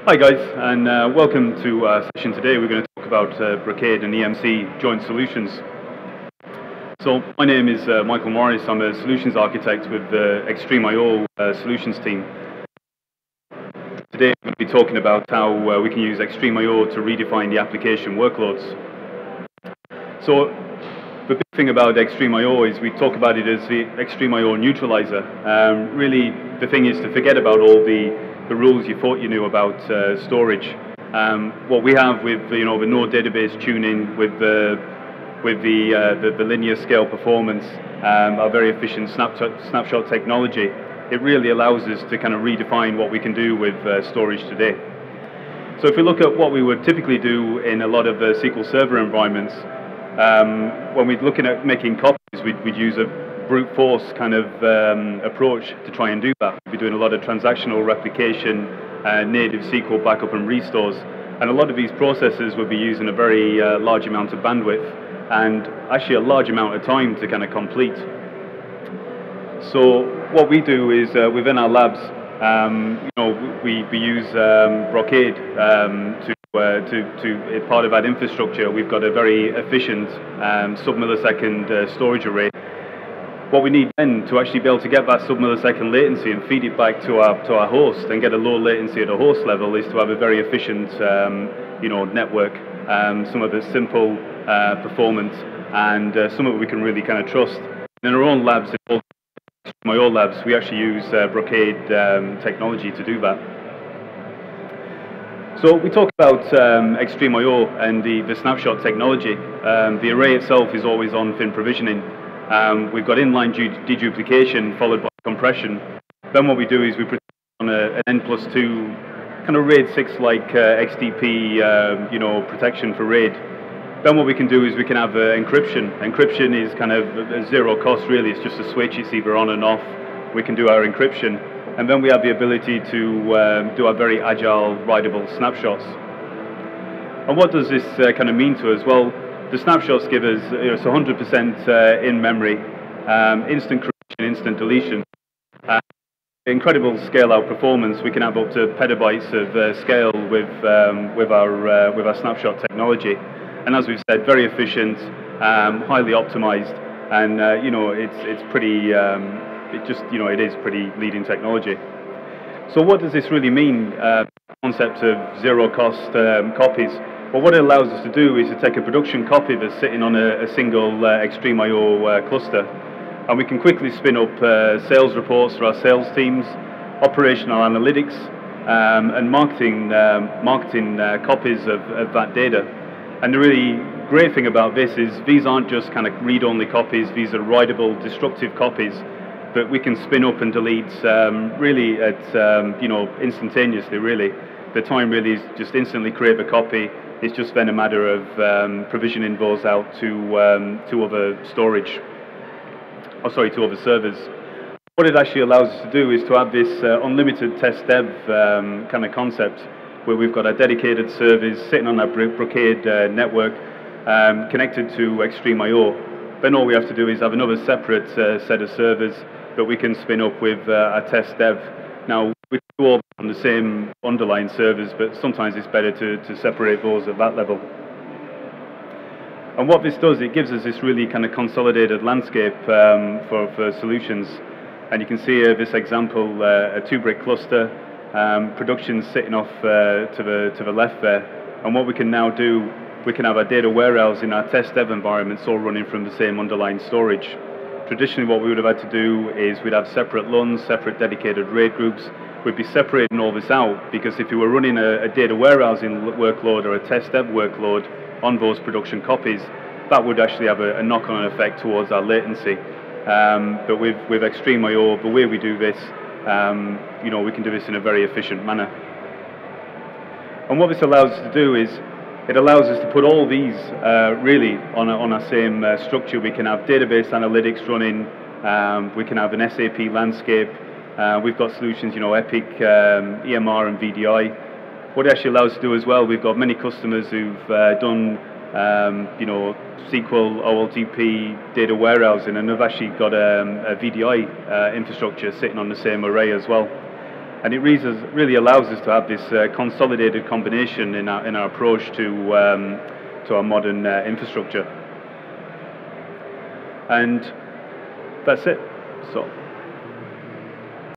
Hi guys, and welcome to our session today. We're going to talk about brocade and EMC joint solutions. So my name is Michael Morris. I'm a solutions architect with the Extreme.io solutions team. Today we're going to be talking about how we can use Extreme.io to redefine the application workloads. So the big thing about Extreme.io is we talk about it as the Extreme.io neutralizer. Really, the thing is to forget about all the rules you thought you knew about storage. What we have with the node database tuning, with the linear scale performance, our very efficient snapshot technology, it really allows us to kind of redefine what we can do with storage today. So if we look at what we would typically do in a lot of SQL Server environments, when we're looking at making copies, we'd use a brute force kind of approach to try and do that. We'd be doing a lot of transactional replication, native SQL backup and restores, and a lot of these processes would be using a very large amount of bandwidth and actually a large amount of time to kind of complete. So what we do is within our labs, we use brocade to part of that infrastructure. We've got a very efficient sub-millisecond storage array. What we need then to actually be able to get that sub-millisecond latency and feed it back to our host and get a low latency at a host level is to have a very efficient network. Some of it simple, performant, and some of it we can really kind of trust. In our own labs, in my own labs, we actually use brocade technology to do that. So we talk about Extreme.io and the snapshot technology. The array itself is always on thin provisioning. We've got inline deduplication followed by compression. Then what we do is we protect on an N+2 kind of RAID 6 like XDP protection for RAID. Then what we can do is we can have encryption. Encryption is kind of a zero cost really. It's just a switch. It's either on and off. We can do our encryption, and then we have the ability to do our very agile writable snapshots. And what does this kind of mean to us? Well, the snapshots give us it's 100% in memory, instant creation, instant deletion, incredible scale-out performance. We can have up to petabytes of scale with our snapshot technology, and as we've said, very efficient, highly optimized, and it's pretty. It is pretty leading technology. So what does this really mean? Concept of zero-cost copies. Well, what it allows us to do is to take a production copy that's sitting on a single Extreme.io cluster, and we can quickly spin up sales reports for our sales teams, operational analytics, and marketing copies of that data. And the really great thing about this is these aren't just kind of read-only copies. These are writable, destructive copies that we can spin up and delete really at instantaneously. Really, the time really is just instantly create a copy. It's just then a matter of provisioning those out to other storage. To other servers. What it actually allows us to do is to have this unlimited test dev kind of concept, where we've got our dedicated servers sitting on our brocade network, connected to Extreme.io. Then all we have to do is have another separate set of servers that we can spin up with our test dev. Now, we can do all on the same underlying servers, but sometimes it's better to separate those at that level. And what this does, it gives us this really kind of consolidated landscape for solutions. And you can see here this example, a 2-brick cluster, production sitting off to the left there. And what we can now do, we can have our data warehouse in our test dev environments all running from the same underlying storage. Traditionally, what we would have had to do is we'd have separate LUNs, separate dedicated RAID groups. We'd be separating all this out, because if you were running a data warehousing workload or a test dev workload on those production copies, that would actually have a knock-on effect towards our latency. But with Extreme.io, the way we do this, we can do this in a very efficient manner. And what this allows us to do is it allows us to put all these really on our same structure. We can have database analytics running. We can have an SAP landscape. We've got solutions, Epic, EMR, and VDI. What it actually allows us to do as well, we've got many customers who've done SQL, OLTP, data warehousing, and they've actually got a VDI infrastructure sitting on the same array as well. And it really allows us to have this consolidated combination in our approach to our modern infrastructure. And that's it. So.